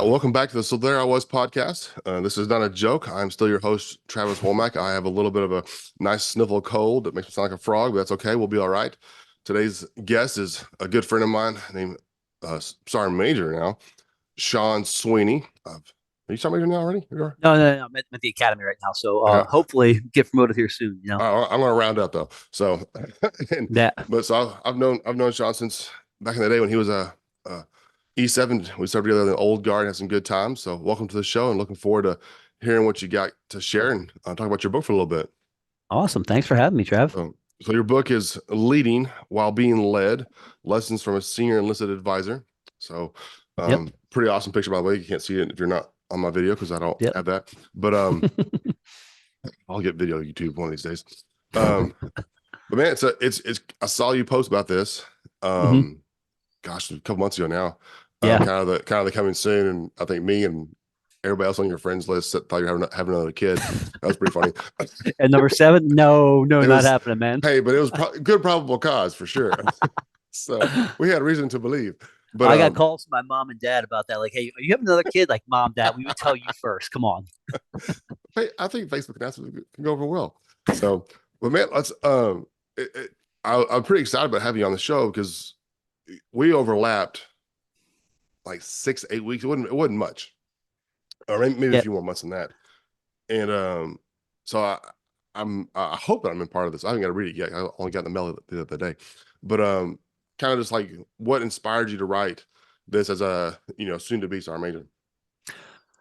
Welcome back to the So There I Was podcast. This is not a joke. I'm still your host, Travis Womack. I have a little bit of a nice sniffle cold that makes me sound like a frog, but that's okay. We'll be all right. Today's guest is a good friend of mine named Sergeant Major now, Sean Sweeney. Are you Sergeant Major now already? You are? No. I'm at the academy right now, so Okay. hopefully get promoted here soon. I'm going to round up though. So, and, That I've known Sean since back in the day when he was a E7. We served together in the old guard and had some good times. So welcome to the show and looking forward to hearing what you got to share and talk about your book for a little bit. awesome. Thanks for having me, Trav. So your book is Leading While Being Led, Lessons from a Senior Enlisted Advisor. So Yep. pretty awesome picture, by the way. You can't see it if you're not on my video because I don't Yep. have that. But I'll get video YouTube one of these days. But man, it's I saw you post about this. hmm Gosh, a couple months ago now. Yeah. Kind of the coming soon, and I think me and everybody else on your friends list thought you were having another kid. That was pretty funny. And number seven, no, It not was happening, man. Hey, but it was good probable cause for sure. So we had reason to believe. But I got calls from my mom and dad about that. Like, hey, are you having another kid? Like, mom, dad, we would tell you first. Come on. I think Facebook and Apple can go over well. So, well, man, let's I'm pretty excited about having you on the show because we overlapped like 6, 8 weeks. It wasn't much, or maybe a Yeah. few more months than that. And so I hope that I'm in part of this. I haven't got to read it yet. I only got the mail the other day, but kind of just like what inspired you to write this as a soon to be sergeant major.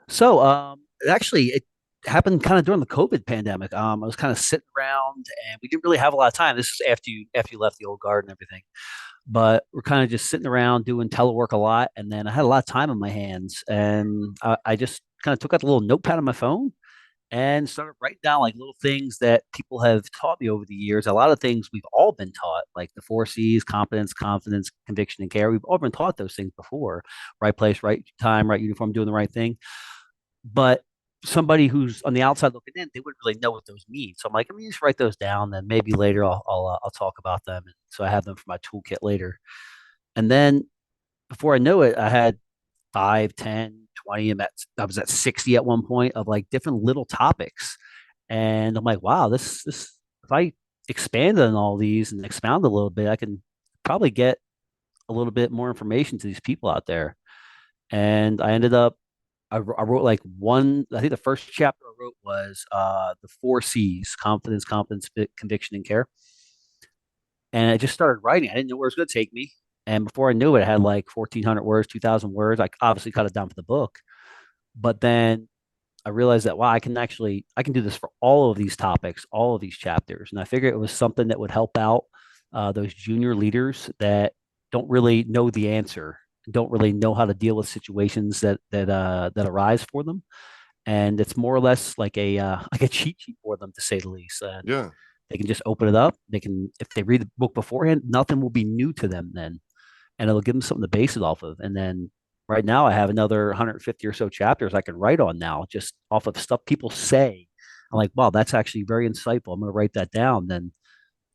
So, actually, it happened kind of during the COVID pandemic. I was kind of sitting around, and we didn't really have a lot of time. This is after you left the old guard and everything. But we're kind of just sitting around doing telework a lot. And then I had a lot of time on my hands. And I just kind of took out the little notepad on my phone and started writing down like little things that people have taught me over the years. A lot of things we've all been taught, like the 4 C's: competence, confidence, conviction, and care. We've all been taught those things before: right place, right time, right uniform, doing the right thing. But somebody who's on the outside looking in, they wouldn't really know what those mean. So I'm like, let me just write those down. Then maybe later I'll talk about them. And so I have them for my toolkit later. And then before I knew it, I had 5, 10, 20. I was at 60 at one point of like different little topics. And I'm like, wow, if I expanded on all these and expound a little bit, I can probably get a little bit more information to these people out there. And I ended up, I wrote like I think the first chapter I wrote was the 4 C's: confidence, competence, conviction, and care. And I just started writing. I didn't know where it was going to take me. And before I knew it, I had like 1,400 words, 2,000 words. I obviously cut it down for the book. But then I realized that, wow, I can do this for all of these topics, all of these chapters. And I figured it was something that would help out those junior leaders that don't really know the answer, don't really know how to deal with situations that arise for them. And it's more or less like a like a cheat sheet for them, to say the least. And Yeah. they can just open it up. They can, if they read the book beforehand, nothing will be new to them then, and it'll give them something to base it off of. And then right now, I have another 150 or so chapters I can write on now, just off of stuff people say. I'm like, wow, that's actually very insightful. I'm going to write that down. Then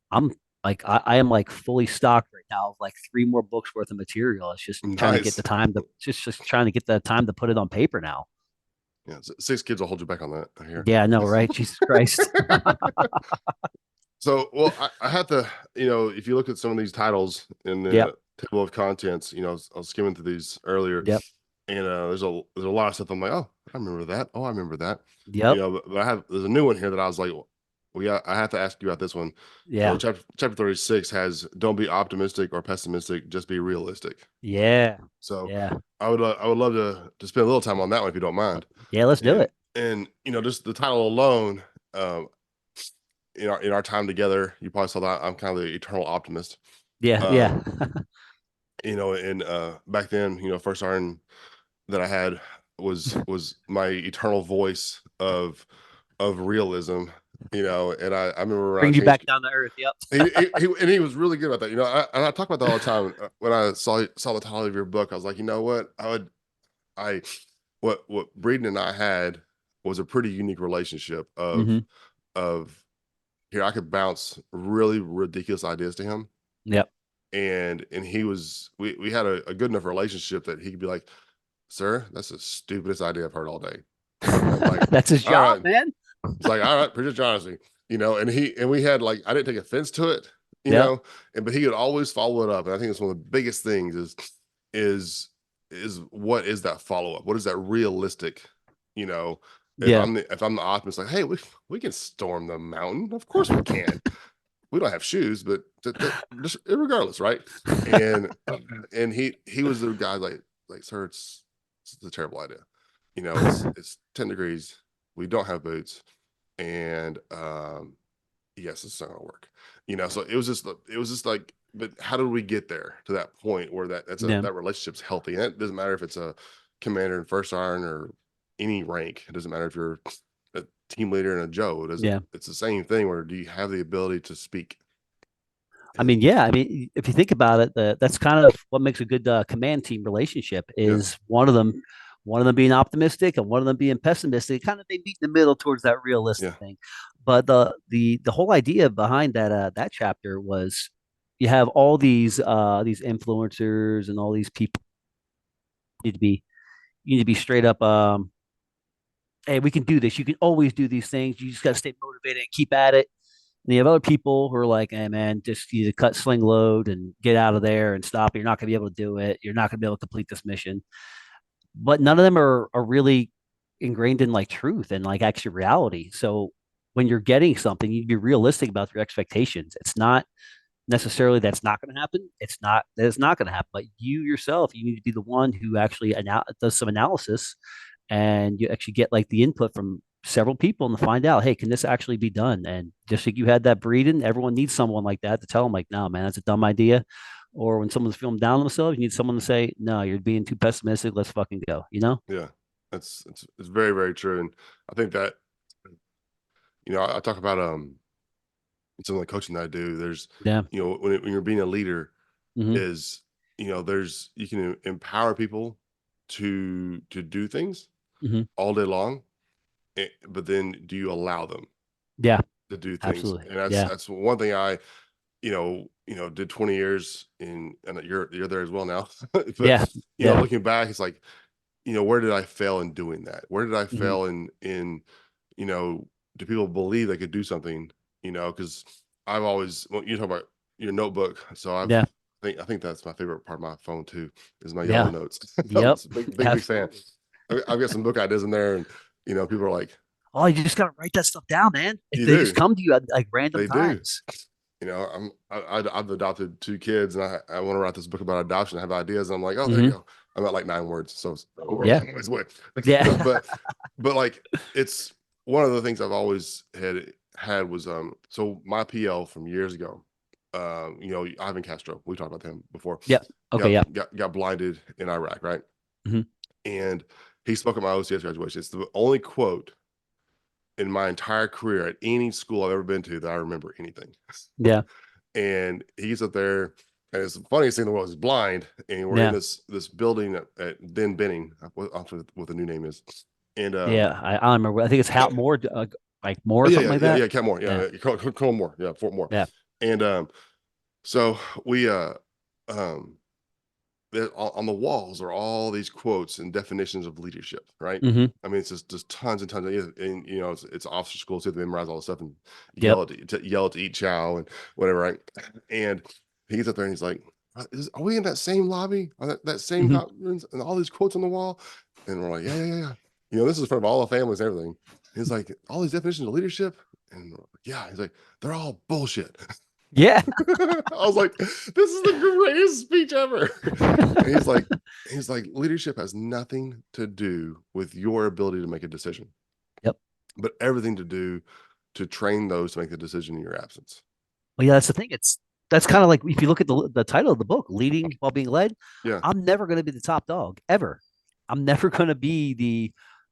I'm I am like fully stocked right now of like 3 more books worth of material. It's just trying to get the Nice. time to just trying to get the time to put it on paper now. Yeah, 6 kids will hold you back on that, I hear. Yeah, I know, right? Jesus Christ. So, well, I had to, if you look at some of these titles in Yep. the table of contents, I was skimming through these earlier, Yep. and there's a lot of stuff. I'm like, oh, I remember that. Oh, I remember that. Yep. But there's a new one here that I was like, I have to ask you about this one. So, Yeah. chapter 36 has don't be optimistic or pessimistic, just be realistic. Yeah. So, Yeah. I would love to spend a little time on that one if you don't mind. Yeah. Let's do And it. just the title alone, um, in our time together, you probably saw that I'm kind of the eternal optimist. Yeah. Yeah. Um, and back then, first sergeant that I had was my eternal voice of realism, and I remember when I Bring you changed. back down to earth. Yep. He was really good about that. And I talk about that all the time. When I saw the title of your book, I was like, you know what? I what Breeden and I had was a pretty unique relationship hmm of here I could bounce really ridiculous ideas to him, Yep. and he was we had a good enough relationship that he could be like, sir, that's the stupidest idea I've heard all day. I'm like, That's his all job, right. man. It's like, all right, appreciate your honesty, and we had like, I didn't take offense to it, Yep. but he would always follow it up. And I think it's one of the biggest things is, is what is that follow up? What is that realistic, you know, Yeah. if I'm the optimist, like, hey, we can storm the mountain. Of course we can. We don't have shoes, but just regardless, right? And he was the guy like, sir, it's a terrible idea. It's 10 degrees. We don't have boots, and yes, it's not gonna work. So it was just like, but how did we get there to that point where Yeah. that relationship's healthy? And it doesn't matter if it's a commander in first iron or any rank. It doesn't matter if you're a team leader and a Joe. It doesn't. Yeah. It's the same thing. Where do you have the ability to speak? I mean, And yeah. I mean, if you think about it, that's kind of what makes a good command team relationship yeah, is one of them being optimistic and one of them being pessimistic. Kind of they meet in the middle towards that realistic yeah, thing. But the whole idea behind that chapter was you have all these influencers and all these people need to be you need to be straight up. Hey, we can do this. You can always do these things. You just got to stay motivated and keep at it. And you have other people who are like, hey, man, just you cut sling load and get out of there and stop. You're not going to be able to do it. You're not going to be able to complete this mission. But none of them are really ingrained in like truth and like actual reality. So when you're getting something, you need to be realistic about your expectations. It's not necessarily that's not going to happen. It's not that it's not going to happen. But you yourself, you need to be the one who actually does some analysis and you actually get like the input from several people and to find out, hey, can this actually be done? And just like you had that breeding, everyone needs someone like that to tell them, like, no, man, that's a dumb idea. Or when someone's feeling down on themselves, you need someone to say, no, you're being too pessimistic. Let's fucking go. You know? yeah. It's very very true, and I think that I talk about some of the coaching that I do. There's Yeah. when you're being a leader Hmm. is there's you can empower people to do things Hmm. all day long, but then do you allow them Yeah. to do things? Absolutely. And that's Yeah. that's one thing I did 20 years and you're there as well now. But Yeah. Yeah. looking back, it's like, where did I fail in doing that? Where did I Hmm. fail in you know, do people believe they could do something? Because I've always, well, you talk about your notebook. So Yeah. I think that's my favorite part of my phone too, is my yellow Yeah. notes. I'm Yep. a big fan. Absolutely. I've got some book ideas in there, and people are like, Oh, you just gotta write that stuff down, man. If you they just do, come to you at like random they do. times. I've adopted two kids, and I want to write this book about adoption. I have ideas, and I'm like, oh, there you Hmm. go. I'm at like 9 words, so Yeah. it's way. Yeah. But like, it's one of the things I've always had was so my PL from years ago, Ivan Castro, we talked about him before, Yeah. Okay. Yeah. got blinded in Iraq, right? Hmm. And he spoke at my OCS graduation. It's the only quote in my entire career at any school I've ever been to that I remember anything. Yeah. And he's up there, and it's the funniest thing in the world. He's blind, and we're in Yeah. this building at Den Benning. I forget what the new name is. And Yeah. I don't remember. I think it's Hal Moore, like Moore oh or yeah, something yeah, like yeah, that. yeah, Cat Moore, Yeah. yeah, Colonel Moore, yeah, Fort Moore. Yeah. And so we um on the walls are all these quotes and definitions of leadership, right? Hmm. I mean, it's just tons and tons of, and it's officer school, so you have to memorize all this stuff and Yep. yell to eat chow and whatever, right? And he gets up there and he's like, are we in that same lobby? That same Hmm. conference and all these quotes on the wall? And we're like, yeah, yeah, yeah, yeah. This is in front of all the families and everything. He's like, all these definitions of leadership, and we're like, yeah, he's like, they're all bullshit. Yeah. I was like, this is the greatest speech ever. And he's like, leadership has nothing to do with your ability to make a decision, Yep. but everything to do to train those to make the decision in your absence. Well, yeah, that's the thing. That's kind of like if you look at the title of the book, "Leading While Being Led." Yeah, I'm never going to be the top dog ever. I'm never going to be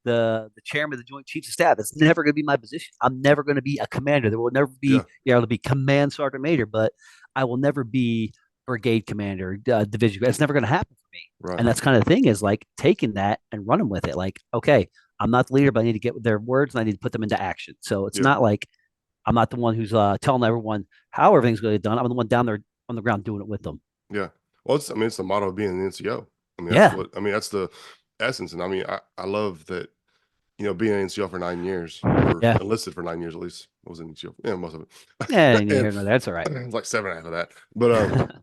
the chairman of the Joint Chiefs of Staff. It's never going to be my position. I'm never going to be a commander. There will never yeah, be, there'll be command sergeant major, but I will never be brigade commander, division. It's never going to happen for me. right. And that's kind of the thing is like taking that and running with it. Like, okay, I'm not the leader, but I need to get their words and I need to put them into action. So it's Yeah, not like I'm not the one who's telling everyone how everything's going to get done. I'm the one down there on the ground doing it with them. yeah. Well, it's the motto of being an NCO. I mean, Yeah. that's the essence. And I mean, I love that, being an NCO for 9 years or Yeah. enlisted for 9 years at least. I was in NCO, yeah, most of Yeah, it. And that's all right. it's like 7.5 of that. But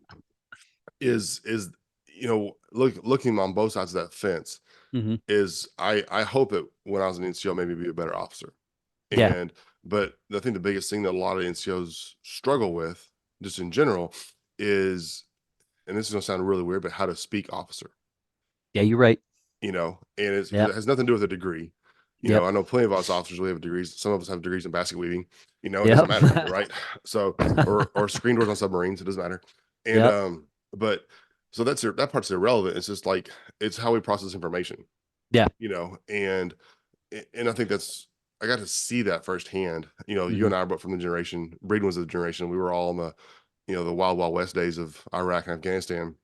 is looking on both sides of that fence Hmm. is I hope that when I was an NCO, maybe be a better officer. Yeah. And but I think the biggest thing that a lot of NCOs struggle with, just in general, is, and this is gonna sound really weird, but how to speak officer, Yeah, you're right. and Yep. it has nothing to do with a degree. Yep. I know plenty of us officers, we have degrees. Some of us have degrees in basket weaving. It doesn't Yep. matter, right? So, or screen doors on submarines, it doesn't matter. And Yep. but so that part's irrelevant. It's just like it's how we process information, Yeah. and I think that's I got to see that firsthand. You Hmm. and I are both from the generation. Braden was the generation. We were all in the wild wild west days of Iraq and Afghanistan.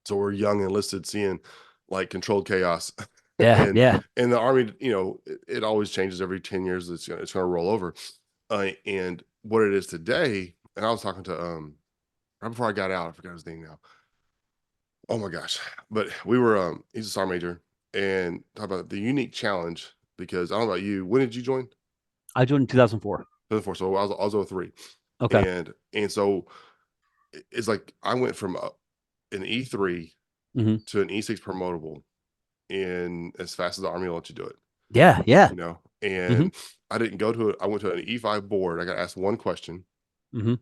So we're young and enlisted, seeing like controlled chaos, Yeah. and Yeah. the army. It always changes every 10 years. It's gonna roll over. And what it is today. And I was talking to right before I got out. I forgot his name now. Oh my gosh! But we were he's a sergeant major, and talk about the unique challenge, because I don't know about you. When did you join? I joined in 2004. 2004. So I was 03. Okay. And so it's like I went from an E3 Hmm. to an E6 promotable in as fast as the army will let you do it. Yeah. Yeah. Hmm. And I didn't go to it. I went to an E5 board. I got asked one question Hmm.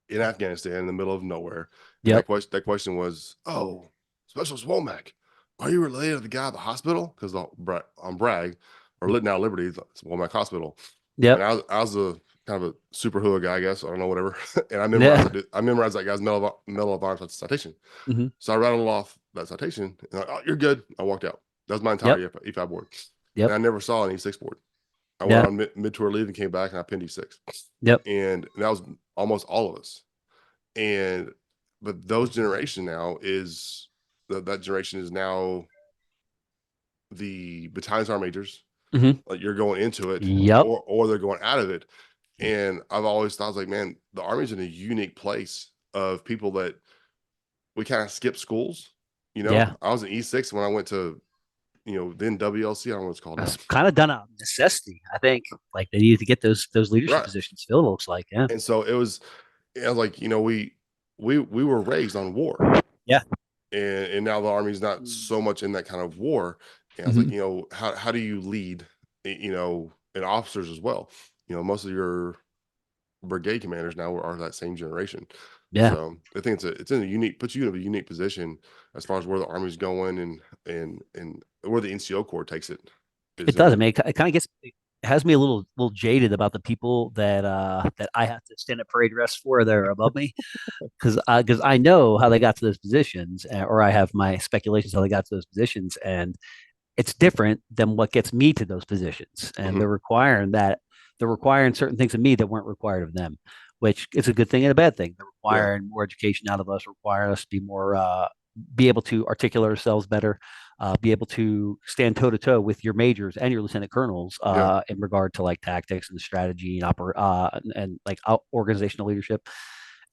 in Afghanistan in the middle of nowhere. And Yep. that question was, "Oh, Specialist Womack, are you related to the guy at the hospital?" Because on Bragg or now Liberty, it's Womack Hospital. And Yep. I was a kind of a super hua guy, I guess. I don't know, whatever. And Yeah. I memorized that guy's Medal of Honor citation. Hmm. So I rattled off that citation, and oh, you're good. I walked out. That was my entire Yep. E5 board. And Yep. I never saw an E6 board. I went Yeah. on mid tour leave and came back, and I pinned E6. Yep. And that was almost all of us. And but those generation now is that generation is now the battalion sergeant majors. Hmm. Like, you're going into it, Yep. or they're going out of it. And I've always thought, like, man, the army's in a unique place of people that we kind of skip schools. Yeah. I was an E6 when I went to, then WLC. I don't know what it's called now. That's kind of done out of necessity. I think like they needed to get those leadership Right. positions filled. It looks like, yeah. And so I was like, we were raised on war, Yeah. and now the army's not so much in that kind of war. And I was like, Hmm. how do you lead, and officers as well? Most of your brigade commanders now are that same generation. Yeah. So I think it's in a unique, puts you in a unique position as far as where the army's going, and where the NCO Corps takes it is It in does. a I mean, it kind of gets it has me a little jaded about the people that I have to stand at parade rest for that are above me because I know how they got to those positions, or I have my speculations how they got to those positions, and it's different than what gets me to those positions, and Mhm. they're requiring certain things of me that weren't required of them, which is a good thing and a bad thing. They're Yeah, requiring more education out of us, require us to be able to articulate ourselves better, be able to stand toe to toe with your majors and your lieutenant colonels yeah, in regard to like tactics and strategy and like organizational leadership.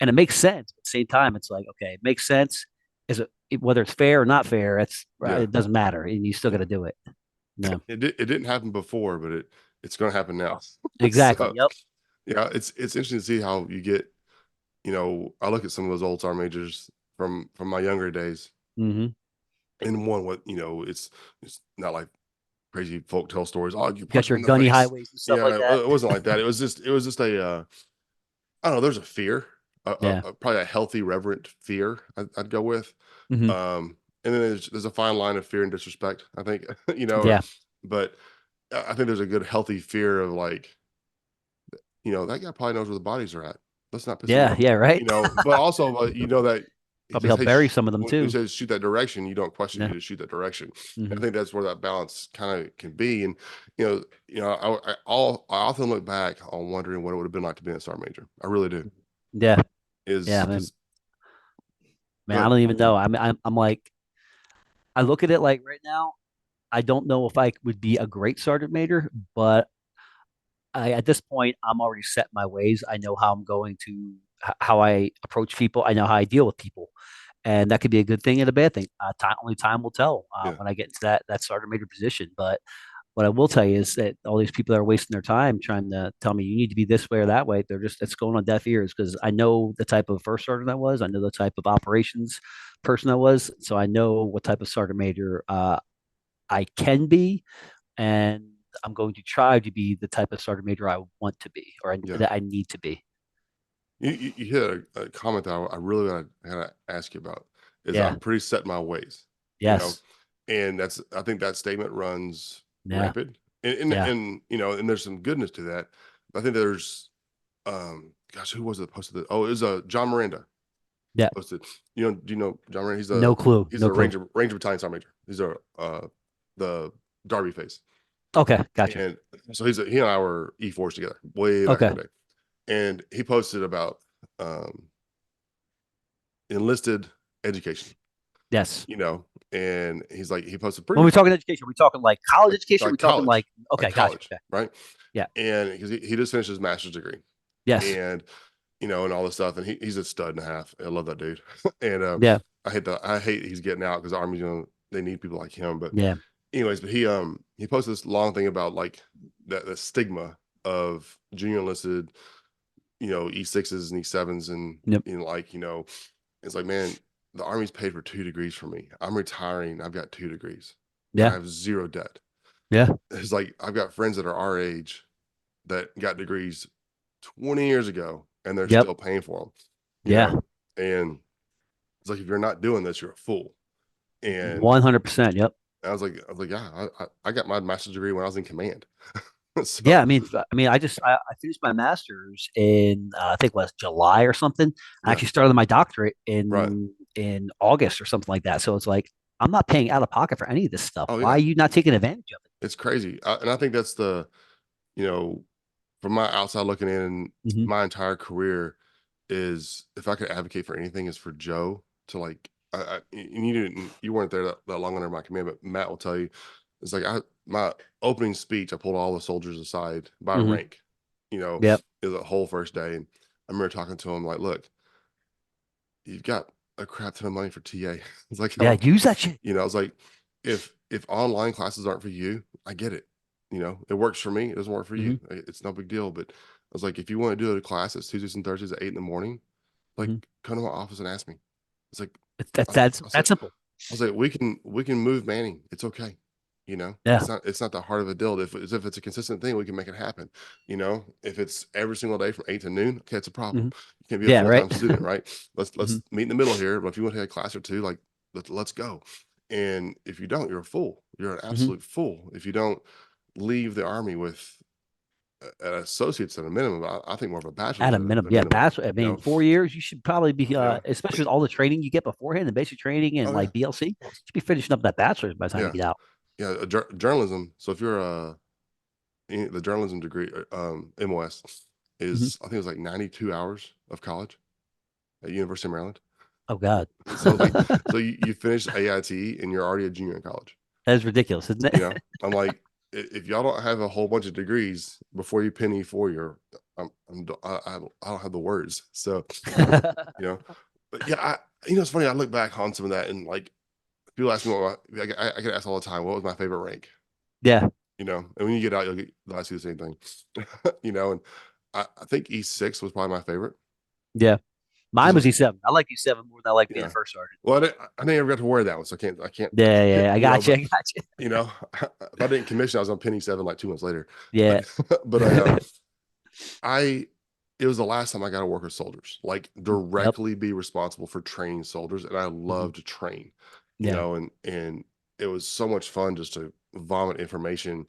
And it makes sense. At the same time, it's like, okay, it makes sense. Is it whether it's fair or not fair? yeah, It doesn't matter, and you still got yeah. to do it. No, It didn't happen before, but it's going to happen now. exactly. So Yep. yeah, it's interesting to see how you get. I look at some of those old sergeant majors from my younger days, Hmm. and one what it's not like crazy folk tale stories. Oh, you Got punch him your in the gunny face. highways and stuff Yeah, like that. it wasn't like that. It was just a I don't know. There's a fear, Yeah. probably a healthy, reverent fear. I'd go with, Hmm. and then there's a fine line of fear and disrespect. I think Yeah. but I think there's a good healthy fear of, like, that guy probably knows where the bodies are at. Let's not piss him Yeah. off. Yeah. Right. But also, that he Probably says, help "Hey, bury some of them when he too. says shoot that direction, you don't question, Yeah. you just shoot that direction." And I Hmm. think that's where that balance kind of can be. And I often look back on wondering what it would have been like to be a sergeant major. I really do. Yeah. Yeah. Is Man, because man, I good. don't even know. I'm like, I look at it like right now. I don't know if I would be a great sergeant major, but at this point, I'm already set in my ways. I know how I'm going to how I approach people. I know how I deal with people, and that could be a good thing and a bad thing. Only time will tell Yeah. when I get into that sergeant major position. But what I will tell you is that all these people that are wasting their time trying to tell me you need to be this way or that way, they're just it's going on deaf ears because I know the type of first sergeant I was, I know the type of operations person I was, so I know what type of sergeant major I can be, and I'm going to try to be the type of sergeant major I want to be or Yeah. that I need to be. You hit a comment that I really gotta ask you about is Yeah. I'm pretty set in my ways, you know, Yes. and I think that statement runs Yeah. rampant, Yeah. and and there's some goodness to that. I think there's gosh, who was it that posted that? Oh, it was John Miranda Yeah. posted. Do you know John Miranda? No clue. He's No a clue. Ranger Battalion Sergeant Major. He's a the Darby face, Okay. Gotcha. and so he and I were E Force together way back in Okay. the day, and he posted about um enlisted education, Yes. you know, and he's like, he posted When pretty we talking education, are we talking like college education? Are we talking college, like okay, gotcha. Okay. right? Yeah. And because he just finished his master's degree, Yes. and and all this stuff, and he's a stud and a half. I love that dude, and Yeah. I hate he's getting out because the Army's they need people like him. But Yeah. anyways, but he posted this long thing about like the stigma of junior enlisted, E6s and E7s, and Yep. it's like, man, the Army's paid for 2 degrees for me. I'm retiring. I've got 2 degrees and I Yeah. have zero debt. Yeah. It's like I've got friends that are our age that got degrees 20 years ago and they're Yep. still paying for them, Yeah. and it's like, if you're not doing this, you're a fool. And 100%. Yep. I was like, yeah, I got my master's degree when I was in command. Yeah. So I mean, I finished my master's in I think it was July or something. I yeah, actually started my doctorate right. in August or something like that. So it's like I'm not paying out of pocket for any of this stuff. Oh Why yeah, are you not taking advantage of it's crazy. And I think that's you know, from my outside looking in, it? Hmm. my entire career is, if I could advocate for anything, is for Joe to like, and you weren't there that long under my command, but Matt will tell you, it's like my opening speech, I pulled all the soldiers aside by Hmm. rank, you know, Yep. it was a whole first day. And I remember talking to him like, look, you've got a crap ton of money for TA. It's like, I Yeah. don't, Use that shit. I was like, if online classes aren't for you, I get it. It works for me. It doesn't work for you. Hmm. It's no big deal. But I was like, if you want to do a class that's Tuesdays and Thursdays at 8 in the morning, like, Hmm. come to my office and ask me. It's like, That's I, that's I was like, that's simple. we can move Manning. It's okay. Yeah. It's not the heart of a deal. If it's a consistent thing, we can make it happen. If it's every single day from 8 to noon, okay, it's a problem. Hmm. You can't be a Yeah. full Right. time student, right? Let's Hmm. let's meet in the middle here. But if you want to take a class or two, like, let's go. And if you don't, you're a fool. You're an Hmm. absolute fool if you don't leave the Army with an associate's at a minimum. I think more of a bachelor's At a at minimum, a yeah. minimum. Bachelor. I mean, 4 years. You should probably be, Yeah. especially with all the training you get beforehand, the basic training and Oh yeah. like BLC. You should be finishing up that bachelor's by the time you Yeah. get out. Yeah. Journalism. So if you're the journalism degree, MOS, Hmm. is, I think it was like 92 hours of college at University of Maryland. Oh God, So like, that so you finish AIT and you're already a junior in college. is ridiculous, isn't it? I'm like, if y'all don't have a whole bunch of degrees before you penny for your, I don't have the words. So you know, but yeah, it's funny. I look back on some of that, and like, people ask me I get asked all the time, what was my favorite rank? Yeah, And when you get out, they'll ask you the same thing. And I think E6 was probably my favorite. yeah. Mine Just was E7. I like E7 more than I like being a yeah. first sergeant. Well, I never got to wear that one, so I Yeah, can't, yeah. I got you. I but got you. you know, if I didn't commission, I was on penny 7 like 2 months later. Yeah. But but I it was the last time I got to work with soldiers, like Yep. directly be responsible for training soldiers, and I Hmm. love to train, Yeah. and it was so much fun just to vomit information,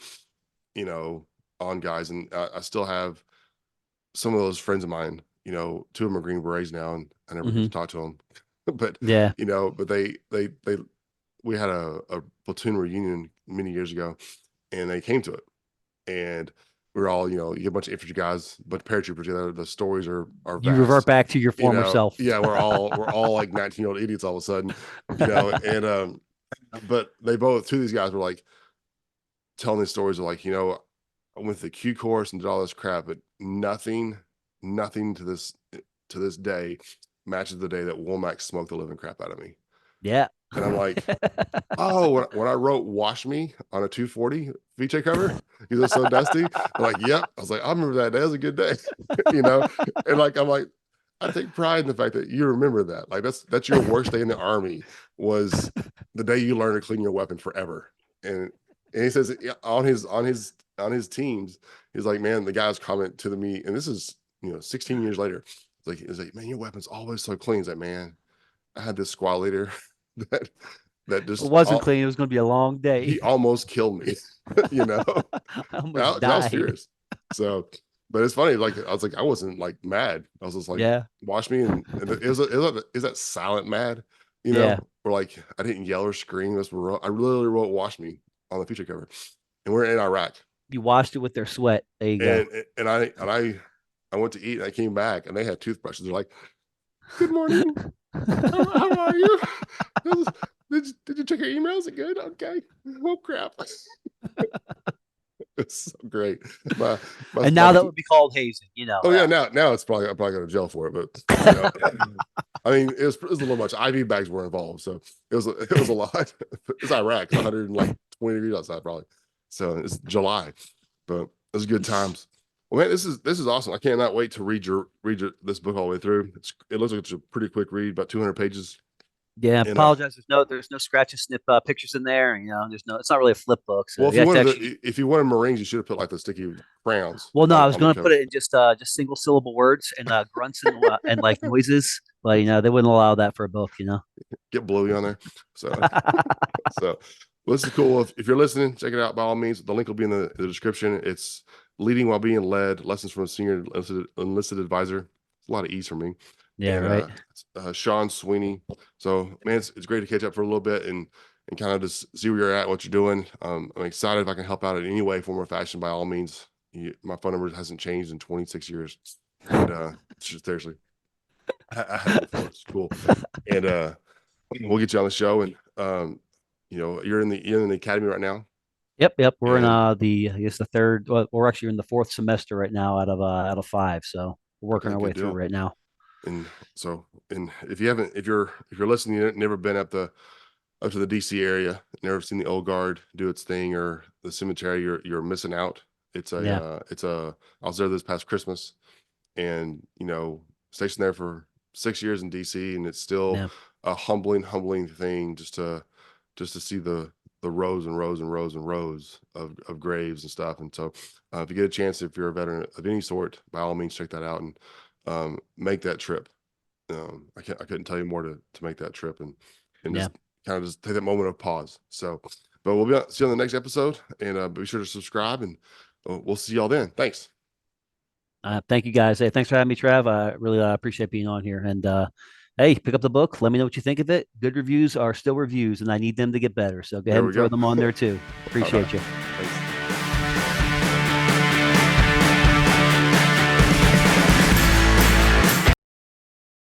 you know, on guys, and I still have some of those friends of mine. Two of them are Green Berets now, and I never get Hmm. to talk to them, but Yeah. but they we had a platoon reunion many years ago, and they came to it, and we were all, you get a bunch of infantry guys, but paratroopers together. The stories are You revert vast. back to your former self. Yeah, we're all like 19-year-old idiots all of a sudden, and but they both, two of these guys were like telling these stories of like, I went to the Q course and did all this crap, but nothing to this day matches the day that Womack smoked the living crap out of me. Yeah. And I'm like, oh, when I wrote "Wash Me" on a 240 feature cover because it's so dusty, I'm like, yep. I was like, I remember that day. That was a good day, you know. And like, I'm like, I take pride in the fact that you remember that. Like, that's your worst day in the Army was the day you learn to clean your weapon forever. And he says on his teams, he's like, man, the guys comment to me, and this is 16 years later. It's like, man, your weapon's always so clean. He's like, man, I had this squad leader that It just wasn't clean. It was going to be a long day. he almost killed me, you know. I almost 'Cause I was died. furious. So, but it's funny. Like I was like, I wasn't like mad. I was just like, Yeah. watch me, and is that silent mad, Yeah. or like I didn't yell or scream. I literally wrote "Wash Me" on the feature cover, and we're in Iraq, You washed it with their sweat. There you go. and I went to eat, and I came back, and they had toothbrushes. They're like, "Good morning. How are you? Did you check your emails? Is it good? Okay. Oh crap." It's so great. My And my now that would be called hazing, Oh yeah, now it's probably I'm probably going to jail for it, but I mean it was a little much. IV bags were involved, so it was a lot. It's Iraq, it's 120 degrees outside probably, so it's July, but it was good times. Well, man, this is awesome. I cannot wait to read this book all the way through. It looks like it's a pretty quick read, about 200 pages, Yeah, and apologize. There's no scratch and snip pictures in there. There's no. It's not really a flip book, so well, you have to actually. if you wanted Marines, you should have put like the sticky crayons Well, no, I was on the going to put cover. it in just single syllable words and grunts and like noises, but they wouldn't allow that for a book. Get Bluey on there, so. So, well, this is cool. If you're listening, check it out by all means. The link will be in the description. It's Leading While Being Led, Lessons from a Senior Enlisted Advisor. It's a lot of E's for me. Yeah, And right. Sean Sweeney. So, man, it's great to catch up for a little bit and kind of just see where you're at, what you're doing. I'm excited if I can help out in any way, form, or fashion. By all means, my phone number hasn't changed in 26 years, and it's just seriously, I had it before. It's cool, and we'll get you on the show. And you're in the academy right now. Yep. We're in And I guess the third. Well, we're actually in the fourth semester right now out of five, so we're working okay, our way good through deal. right now. And so, and if you're listening, you've never been up to the DC area, never seen the old guard do its thing or the cemetery, you're missing out. Yeah, I was there this past Christmas, and stationed there for 6 years in DC, and it's still yeah, a humbling thing just to see the rows and rows and rows and rows of graves and stuff. And so, if you get a chance, if you're a veteran of any sort, by all means, check that out and make that trip. I couldn't tell you more to make that trip and yeah. just kind of just take that moment of pause. So, but see you on the next episode, and be sure to subscribe, and we'll see y'all then. Thanks. Thank you guys. Hey, thanks for having me, Trav. I really appreciate being on here. And hey, pick up the book. Let me know what you think of it. Good reviews are still reviews, and I need them to get better. So go ahead There and we throw go. them on there too. All right. Appreciate you.